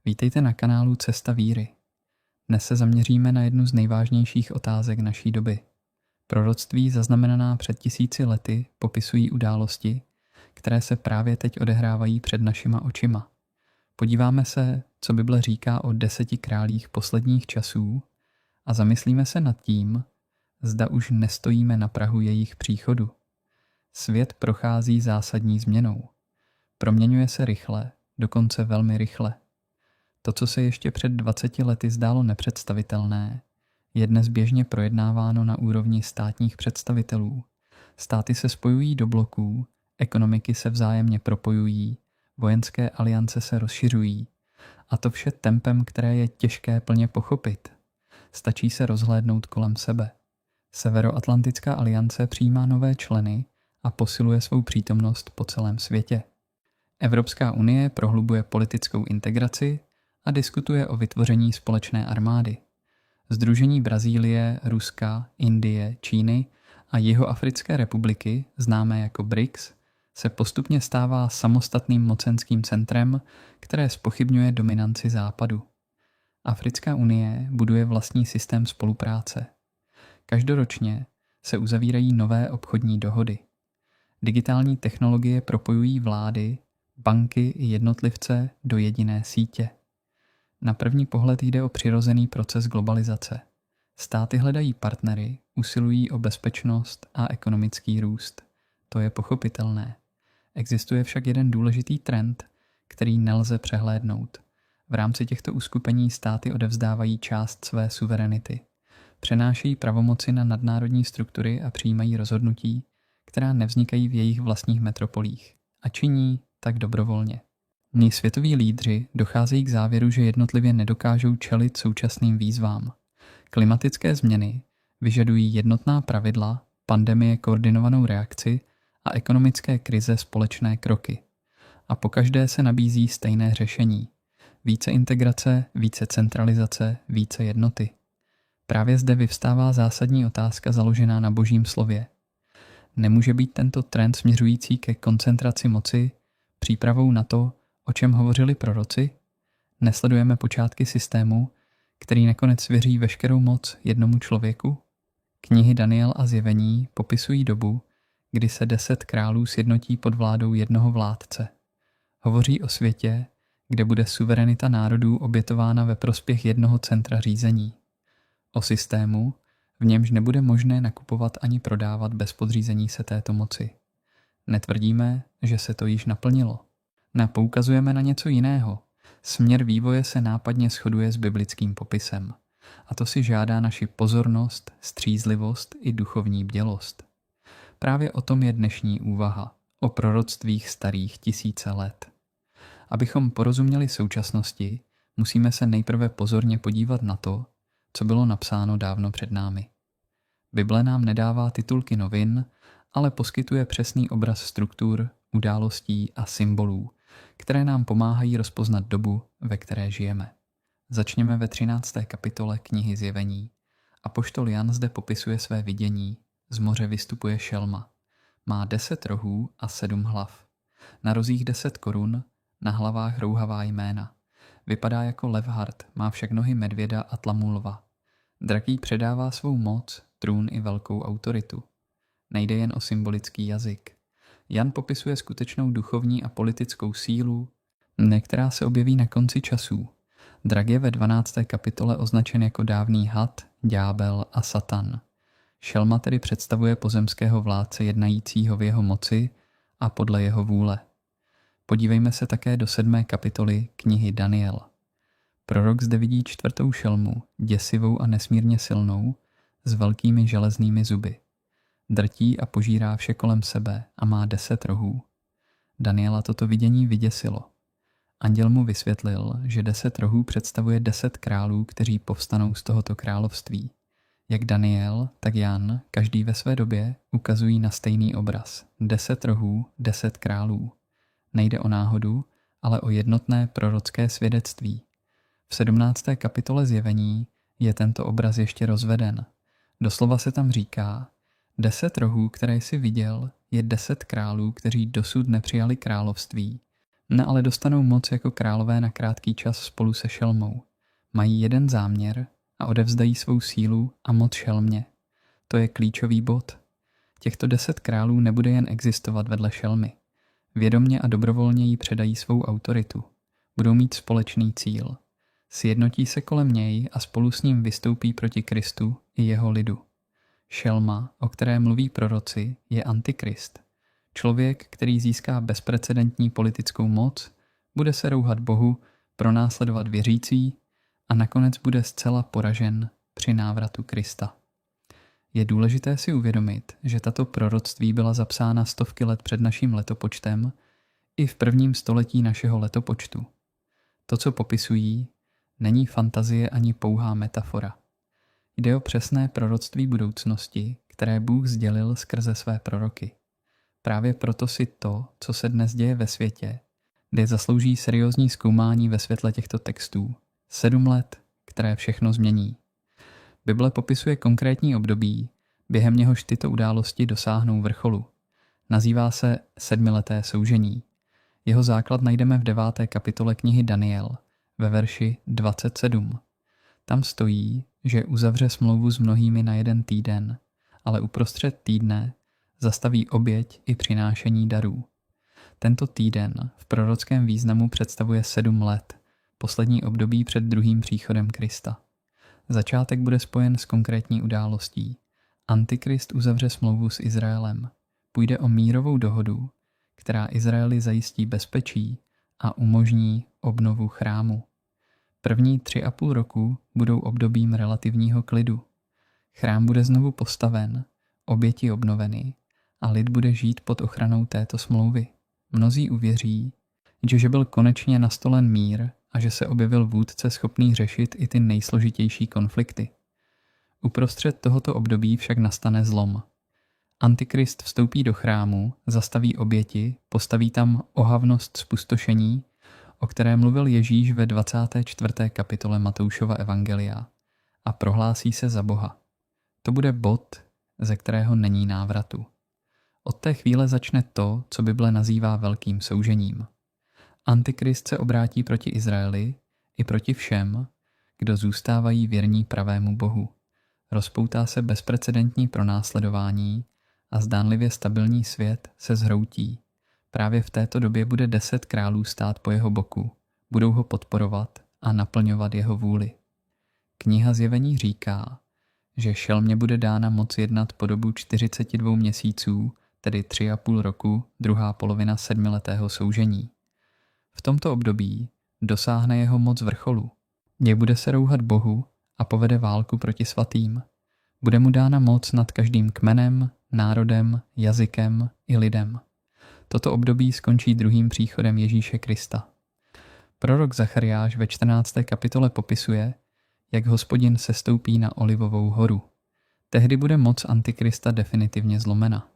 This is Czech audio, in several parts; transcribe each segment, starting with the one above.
Vítejte na kanálu Cesta víry. Dnes se zaměříme na jednu z nejvážnějších otázek naší doby. Proroctví zaznamenaná před 1000 lety popisují události, které se právě teď odehrávají před našima očima. Podíváme se, co Bible říká o 10 králích posledních časů a zamyslíme se nad tím, zda už nestojíme na prahu jejich příchodu. Svět prochází zásadní změnou. Proměňuje se rychle, dokonce velmi rychle. To, co se ještě před 20 lety zdálo nepředstavitelné, je dnes běžně projednáváno na úrovni státních představitelů. Státy se spojují do bloků, ekonomiky se vzájemně propojují, vojenské aliance se rozšiřují. A to vše tempem, které je těžké plně pochopit. Stačí se rozhlédnout kolem sebe. Severoatlantická aliance přijímá nové členy a posiluje svou přítomnost po celém světě. Evropská unie prohlubuje politickou integraci a diskutuje o vytvoření společné armády. Sdružení Brazílie, Ruska, Indie, Číny a Jihoafrické republiky, známé jako BRICS, se postupně stává samostatným mocenským centrem, které zpochybňuje dominanci Západu. Africká unie buduje vlastní systém spolupráce. Každoročně se uzavírají nové obchodní dohody. Digitální technologie propojují vlády, banky i jednotlivce do jediné sítě. Na první pohled jde o přirozený proces globalizace. Státy hledají partnery, usilují o bezpečnost a ekonomický růst. To je pochopitelné. Existuje však jeden důležitý trend, který nelze přehlédnout. V rámci těchto uskupení státy odevzdávají část své suverenity. Přenášejí pravomoci na nadnárodní struktury a přijímají rozhodnutí, která nevznikají v jejich vlastních metropolích. A činí tak dobrovolně. Světoví lídři docházejí k závěru, že jednotlivě nedokážou čelit současným výzvám. Klimatické změny vyžadují jednotná pravidla, pandemie koordinovanou reakci a ekonomické krize společné kroky. A pokaždé se nabízí stejné řešení. Více integrace, více centralizace, více jednoty. Právě zde vyvstává zásadní otázka založená na Božím slově. Nemůže být tento trend směřující ke koncentraci moci přípravou na to, o čem hovořili proroci? Nesledujeme počátky systému, který nakonec svěří veškerou moc jednomu člověku? Knihy Daniel a Zjevení popisují dobu, kdy se 10 králů sjednotí pod vládou jednoho vládce. Hovoří o světě, kde bude suverenita národů obětována ve prospěch jednoho centra řízení. O systému, v němž nebude možné nakupovat ani prodávat bez podřízení se této moci. Netvrdíme, že se to již naplnilo. Poukazujeme na něco jiného. Směr vývoje se nápadně shoduje s biblickým popisem. A to si žádá naši pozornost, střízlivost i duchovní bdělost. Právě o tom je dnešní úvaha. O proroctvích starých 1000 let. Abychom porozuměli současnosti, musíme se nejprve pozorně podívat na to, co bylo napsáno dávno před námi. Bible nám nedává titulky novin, ale poskytuje přesný obraz struktur, událostí a symbolů, které nám pomáhají rozpoznat dobu, ve které žijeme. Začněme ve 13. kapitole knihy Zjevení. Apoštol Jan zde popisuje své vidění. Z moře vystupuje šelma. Má 10 rohů a 7 hlav. Na rozích 10 korun, na hlavách rouhavá jména. Vypadá jako levhart, má však nohy medvěda a tlamu lva. Drak jí předává svou moc, trůn i velkou autoritu. Nejde jen o symbolický jazyk. Jan popisuje skutečnou duchovní a politickou sílu, která se objeví na konci časů. Drak je ve 12. kapitole označen jako dávný had, ďábel a satan. Šelma tedy představuje pozemského vládce jednajícího v jeho moci a podle jeho vůle. Podívejme se také do 7. kapitoly knihy Daniel. Prorok zde vidí 4. šelmu, děsivou a nesmírně silnou, s velkými železnými zuby. Drtí a požírá vše kolem sebe a má 10 rohů. Daniela toto vidění vyděsilo. Anděl mu vysvětlil, že 10 rohů představuje 10 králů, kteří povstanou z tohoto království. Jak Daniel, tak Jan, každý ve své době, ukazují na stejný obraz. 10 rohů, 10 králů. Nejde o náhodu, ale o jednotné prorocké svědectví. V 17. kapitole Zjevení je tento obraz ještě rozveden. Doslova se tam říká, 10 rohů, které jsi viděl, je 10 králů, kteří dosud nepřijali království. ale dostanou moc jako králové na krátký čas spolu se šelmou. Mají jeden záměr a odevzdají svou sílu a moc šelmě. To je klíčový bod. Těchto 10 králů nebude jen existovat vedle šelmy. Vědomně a dobrovolně jí předají svou autoritu. Budou mít společný cíl. Sjednotí se kolem něj a spolu s ním vystoupí proti Kristu i jeho lidu. Šelma, o které mluví proroci, je Antikrist. Člověk, který získá bezprecedentní politickou moc, bude se rouhat Bohu, pronásledovat věřící a nakonec bude zcela poražen při návratu Krista. Je důležité si uvědomit, že tato proroctví byla zapsána stovky let před naším letopočtem i v prvním století našeho letopočtu. To, co popisují, není fantazie ani pouhá metafora. Jde o přesné proroctví budoucnosti, které Bůh sdělil skrze své proroky. Právě proto si to, co se dnes děje ve světě, kde zaslouží seriózní zkoumání ve světle těchto textů. 7 let, které všechno změní. Bible popisuje konkrétní období, během něhož tyto události dosáhnou vrcholu. Nazývá se 7leté soužení. Jeho základ najdeme v 9. kapitole knihy Daniel, ve verši 27. Tam stojí, že uzavře smlouvu s mnohými na 1 týden, ale uprostřed týdne zastaví oběť i přinášení darů. Tento týden v prorockém významu představuje 7 let, poslední období před druhým příchodem Krista. Začátek bude spojen s konkrétní událostí. Antikrist uzavře smlouvu s Izraelem. Půjde o mírovou dohodu, která Izraeli zajistí bezpečí a umožní obnovu chrámu. První 3,5 roku budou obdobím relativního klidu. Chrám bude znovu postaven, oběti obnoveny a lid bude žít pod ochranou této smlouvy. Mnozí uvěří, že byl konečně nastolen mír a že se objevil vůdce schopný řešit i ty nejsložitější konflikty. Uprostřed tohoto období však nastane zlom. Antikrist vstoupí do chrámu, zastaví oběti, postaví tam ohavnost spustošení, o které mluvil Ježíš ve 24. kapitole Matoušova evangelia, a prohlásí se za Boha. To bude bod, ze kterého není návratu. Od té chvíle začne to, co Bible nazývá velkým soužením. Antikrist se obrátí proti Izraeli i proti všem, kdo zůstávají věrní pravému Bohu. Rozpoutá se bezprecedentní pronásledování a zdánlivě stabilní svět se zhroutí. Právě v této době bude 10 králů stát po jeho boku, budou ho podporovat a naplňovat jeho vůli. Kniha Zjevení říká, že šelmě bude dána moc jednat po dobu 42 měsíců, tedy 3,5 roku, druhá polovina 7letého soužení. V tomto období dosáhne jeho moc vrcholu. Bude se rouhat Bohu a povede válku proti svatým. Bude mu dána moc nad každým kmenem, národem, jazykem i lidem. Toto období skončí druhým příchodem Ježíše Krista. Prorok Zachariáš ve 14. kapitole popisuje, jak Hospodin sestoupí na Olivovou horu. Tehdy bude moc Antikrista definitivně zlomena.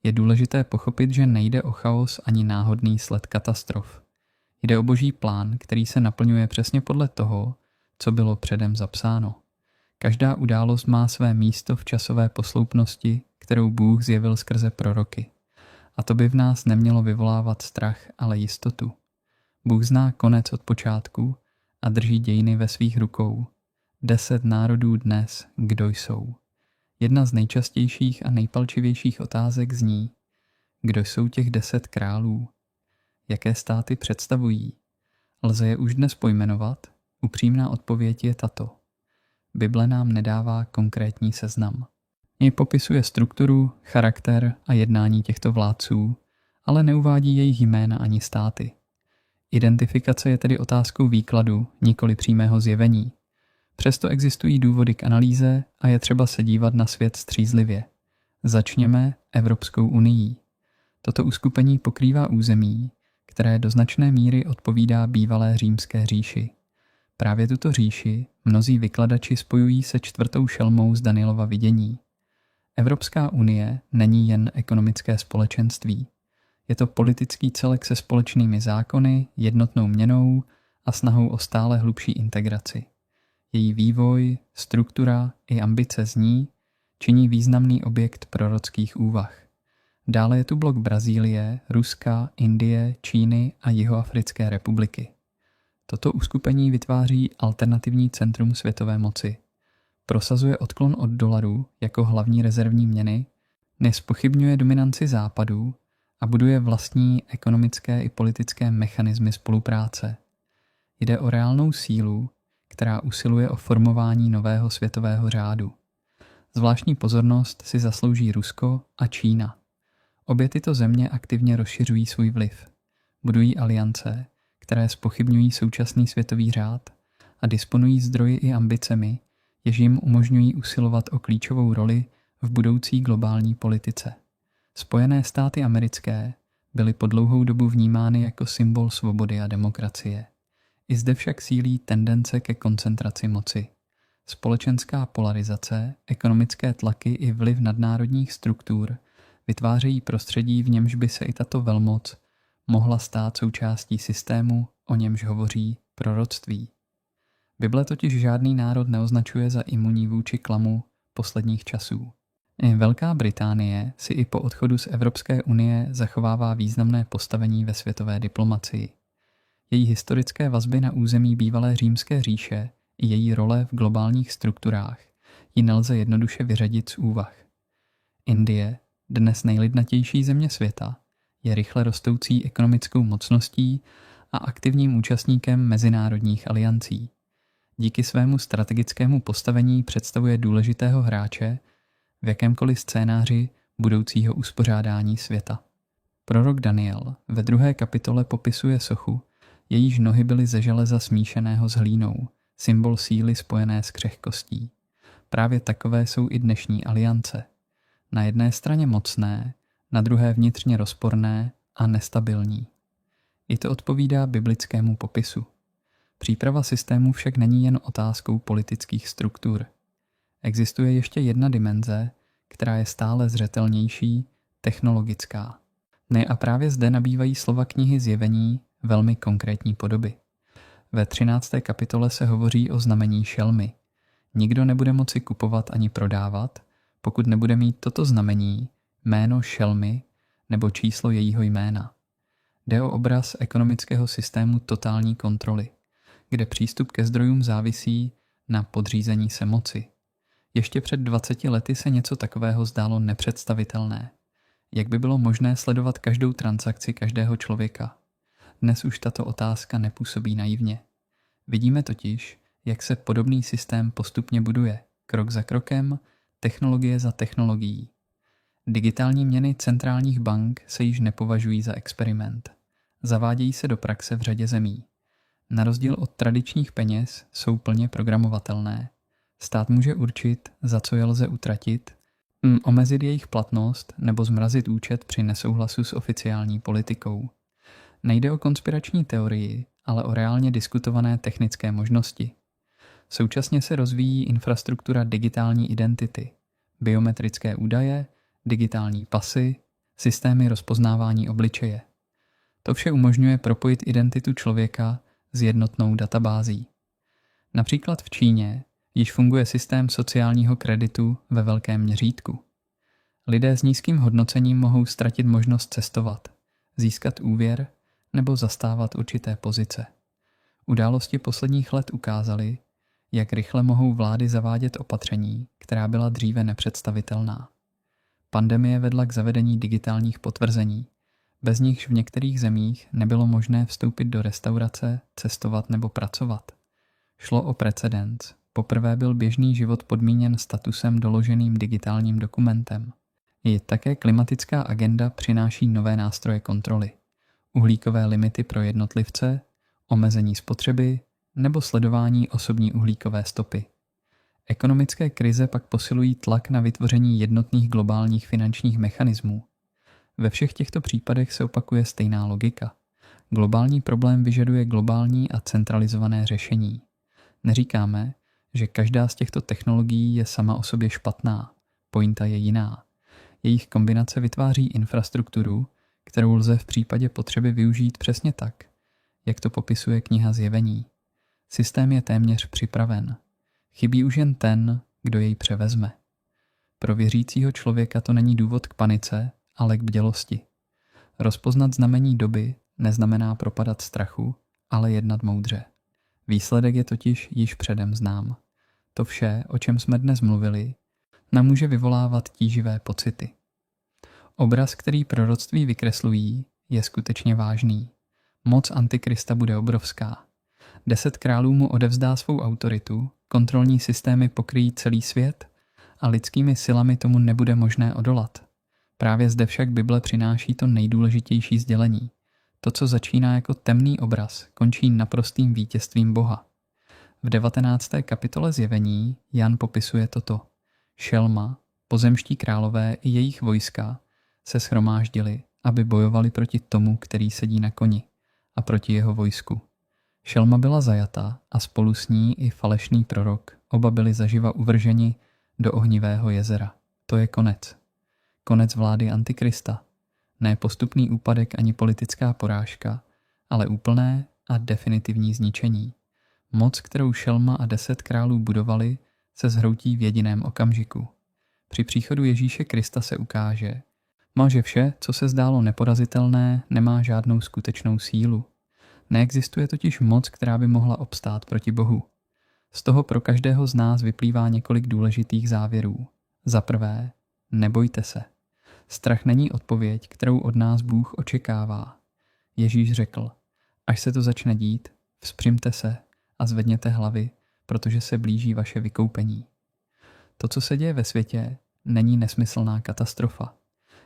Je důležité pochopit, že nejde o chaos ani náhodný sled katastrof. Jde o boží plán, který se naplňuje přesně podle toho, co bylo předem zapsáno. Každá událost má své místo v časové posloupnosti, kterou Bůh zjevil skrze proroky. A to by v nás nemělo vyvolávat strach, ale jistotu. Bůh zná konec od počátku a drží dějiny ve svých rukou. 10 národů dnes, kdo jsou. Jedna z nejčastějších a nejpalčivějších otázek zní, kdo jsou těch 10 králů? Jaké státy představují? Lze je už dnes pojmenovat? Upřímná odpověď je tato. Bible nám nedává konkrétní seznam. Něj popisuje strukturu, charakter a jednání těchto vládců, ale neuvádí jejich jména ani státy. Identifikace je tedy otázkou výkladu, nikoli přímého zjevení. Přesto existují důvody k analýze a je třeba se dívat na svět střízlivě. Začněme Evropskou unií. Toto uskupení pokrývá území, které do značné míry odpovídá bývalé římské říši. Právě tuto říši mnozí vykladači spojují se 4. šelmou z Danielova vidění. Evropská unie není jen ekonomické společenství. Je to politický celek se společnými zákony, jednotnou měnou a snahou o stále hlubší integraci. Její vývoj, struktura i ambice z ní činí významný objekt prorockých úvah. Dále je tu blok Brazílie, Ruska, Indie, Číny a Jihoafrické republiky. Toto uskupení vytváří alternativní centrum světové moci. Prosazuje odklon od dolaru jako hlavní rezervní měny, nezpochybňuje dominanci západu a buduje vlastní ekonomické i politické mechanismy spolupráce. Jde o reálnou sílu, která usiluje o formování nového světového řádu. Zvláštní pozornost si zaslouží Rusko a Čína. Obě tyto země aktivně rozšiřují svůj vliv. Budují aliance, které zpochybňují současný světový řád a disponují zdroji i ambicemi, jež jim umožňují usilovat o klíčovou roli v budoucí globální politice. Spojené státy americké byly po dlouhou dobu vnímány jako symbol svobody a demokracie. I zde však sílí tendence ke koncentraci moci. Společenská polarizace, ekonomické tlaky i vliv nadnárodních struktur vytvářejí prostředí, v němž by se i tato velmoc mohla stát součástí systému, o němž hovoří proroctví. Bible totiž žádný národ neoznačuje za imunní vůči klamu posledních časů. Velká Británie si i po odchodu z Evropské unie zachovává významné postavení ve světové diplomacii. Její historické vazby na území bývalé Římské říše i její role v globálních strukturách ji nelze jednoduše vyřadit z úvah. Indie, dnes nejlidnatější země světa, je rychle rostoucí ekonomickou mocností a aktivním účastníkem mezinárodních aliancí. Díky svému strategickému postavení představuje důležitého hráče v jakémkoliv scénáři budoucího uspořádání světa. Prorok Daniel ve 2. kapitole popisuje sochu, jejíž nohy byly ze železa smíšeného s hlínou, symbol síly spojené s křehkostí. Právě takové jsou i dnešní aliance. Na jedné straně mocné, na druhé vnitřně rozporné a nestabilní. I to odpovídá biblickému popisu. Příprava systému však není jen otázkou politických struktur. Existuje ještě jedna dimenze, která je stále zřetelnější, technologická. A právě zde nabývají slova knihy Zjevení velmi konkrétní podoby. Ve 13. kapitole se hovoří o znamení šelmy. Nikdo nebude moci kupovat ani prodávat, pokud nebude mít toto znamení, jméno šelmy nebo číslo jejího jména. Jde o obraz ekonomického systému totální kontroly, kde přístup ke zdrojům závisí na podřízení se moci. Ještě před 20 lety se něco takového zdálo nepředstavitelné. Jak by bylo možné sledovat každou transakci každého člověka? Dnes už tato otázka nepůsobí naivně. Vidíme totiž, jak se podobný systém postupně buduje, krok za krokem, technologie za technologií. Digitální měny centrálních bank se již nepovažují za experiment. Zavádějí se do praxe v řadě zemí. Na rozdíl od tradičních peněz jsou plně programovatelné. Stát může určit, za co je lze utratit, omezit jejich platnost nebo zmrazit účet při nesouhlasu s oficiální politikou. Nejde o konspirační teorii, ale o reálně diskutované technické možnosti. Současně se rozvíjí infrastruktura digitální identity, biometrické údaje, digitální pasy, systémy rozpoznávání obličeje. To vše umožňuje propojit identitu člověka s jednotnou databází. Například v Číně již funguje systém sociálního kreditu ve velkém měřítku. Lidé s nízkým hodnocením mohou ztratit možnost cestovat, získat úvěr nebo zastávat určité pozice. Události posledních let ukázaly, jak rychle mohou vlády zavádět opatření, která byla dříve nepředstavitelná. Pandemie vedla k zavedení digitálních potvrzení, bez nichž v některých zemích nebylo možné vstoupit do restaurace, cestovat nebo pracovat. Šlo o precedens. Poprvé byl běžný život podmíněn statusem doloženým digitálním dokumentem. I také klimatická agenda přináší nové nástroje kontroly. Uhlíkové limity pro jednotlivce, omezení spotřeby nebo sledování osobní uhlíkové stopy. Ekonomické krize pak posilují tlak na vytvoření jednotných globálních finančních mechanismů. Ve všech těchto případech se opakuje stejná logika. Globální problém vyžaduje globální a centralizované řešení. Neříkáme, že každá z těchto technologií je sama o sobě špatná. Pointa je jiná. Jejich kombinace vytváří infrastrukturu, kterou lze v případě potřeby využít přesně tak, jak to popisuje kniha Zjevení. Systém je téměř připraven. Chybí už jen ten, kdo jej převezme. Pro věřícího člověka to není důvod k panice, ale k bdělosti. Rozpoznat znamení doby neznamená propadat strachu, ale jednat moudře. Výsledek je totiž již předem znám. To vše, o čem jsme dnes mluvili, nám může vyvolávat tíživé pocity. Obraz, který proroctví vykreslují, je skutečně vážný. Moc Antikrista bude obrovská. 10 králů mu odevzdá svou autoritu, kontrolní systémy pokryjí celý svět a lidskými silami tomu nebude možné odolat. Právě zde však Bible přináší to nejdůležitější sdělení. To, co začíná jako temný obraz, končí naprostým vítězstvím Boha. V 19. kapitole Zjevení Jan popisuje toto. Šelma, pozemští králové i jejich vojska se shromáždili, aby bojovali proti tomu, který sedí na koni, a proti jeho vojsku. Šelma byla zajata a spolu s ní i falešný prorok, oba byli zaživa uvrženi do ohnivého jezera. To je konec. Konec vlády Antikrista. Ne postupný úpadek ani politická porážka, ale úplné a definitivní zničení. Moc, kterou Šelma a 10 králů budovali, se zhroutí v jediném okamžiku. Při příchodu Ježíše Krista se ukáže, že vše, co se zdálo neporazitelné, nemá žádnou skutečnou sílu. Neexistuje totiž moc, která by mohla obstát proti Bohu. Z toho pro každého z nás vyplývá několik důležitých závěrů. Za prvé, nebojte se. Strach není odpověď, kterou od nás Bůh očekává. Ježíš řekl, až se to začne dít, vzpřimte se a zvedněte hlavy, protože se blíží vaše vykoupení. To, co se děje ve světě, není nesmyslná katastrofa.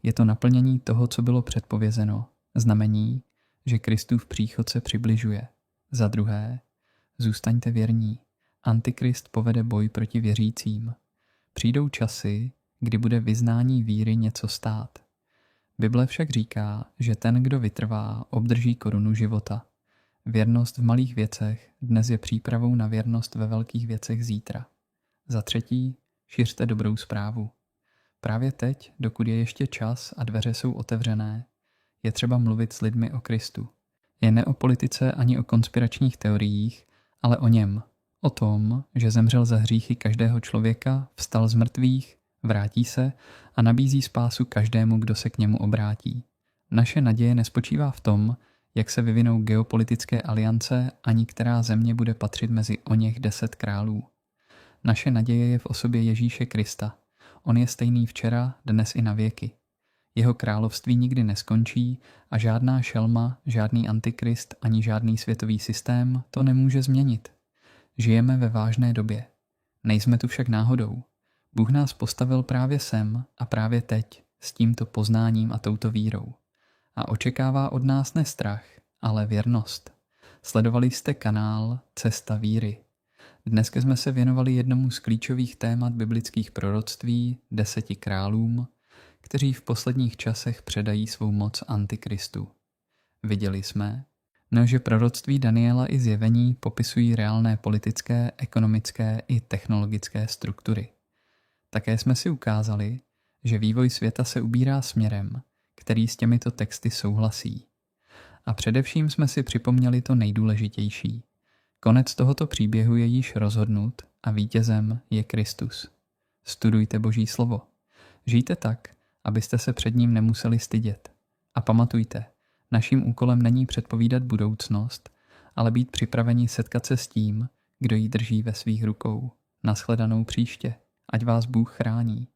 Je to naplnění toho, co bylo předpovězeno, znamení, že Kristův příchod se přibližuje. Za druhé, zůstaňte věrní. Antikrist povede boj proti věřícím. Přijdou časy, kdy bude vyznání víry něco stát. Bible však říká, že ten, kdo vytrvá, obdrží korunu života. Věrnost v malých věcech dnes je přípravou na věrnost ve velkých věcech zítra. Za třetí, šiřte dobrou zprávu. Právě teď, dokud je ještě čas a dveře jsou otevřené, je třeba mluvit s lidmi o Kristu. Je ne o politice ani o konspiračních teoriích, ale o něm. O tom, že zemřel za hříchy každého člověka, vstal z mrtvých, vrátí se a nabízí spásu každému, kdo se k němu obrátí. Naše naděje nespočívá v tom, jak se vyvinou geopolitické aliance, ani která země bude patřit mezi oněch 10 králů. Naše naděje je v osobě Ježíše Krista. On je stejný včera, dnes i na věky. Jeho království nikdy neskončí a žádná šelma, žádný antikrist ani žádný světový systém to nemůže změnit. Žijeme ve vážné době. Nejsme tu však náhodou. Bůh nás postavil právě sem a právě teď s tímto poznáním a touto vírou. A očekává od nás ne strach, ale věrnost. Sledovali jste kanál Cesta víry. Dnes jsme se věnovali jednomu z klíčových témat biblických proroctví 10 králům, kteří v posledních časech předají svou moc Antikristu. Viděli jsme, že proroctví Daniela i Zjevení popisují reálné politické, ekonomické i technologické struktury. Také jsme si ukázali, že vývoj světa se ubírá směrem, který s těmito texty souhlasí. A především jsme si připomněli to nejdůležitější. Konec tohoto příběhu je již rozhodnut a vítězem je Kristus. Studujte Boží slovo. Žijte tak, abyste se před ním nemuseli stydět. A pamatujte, naším úkolem není předpovídat budoucnost, ale být připraveni setkat se s tím, kdo ji drží ve svých rukou. Nashledanou příště. Ať vás Bůh chrání.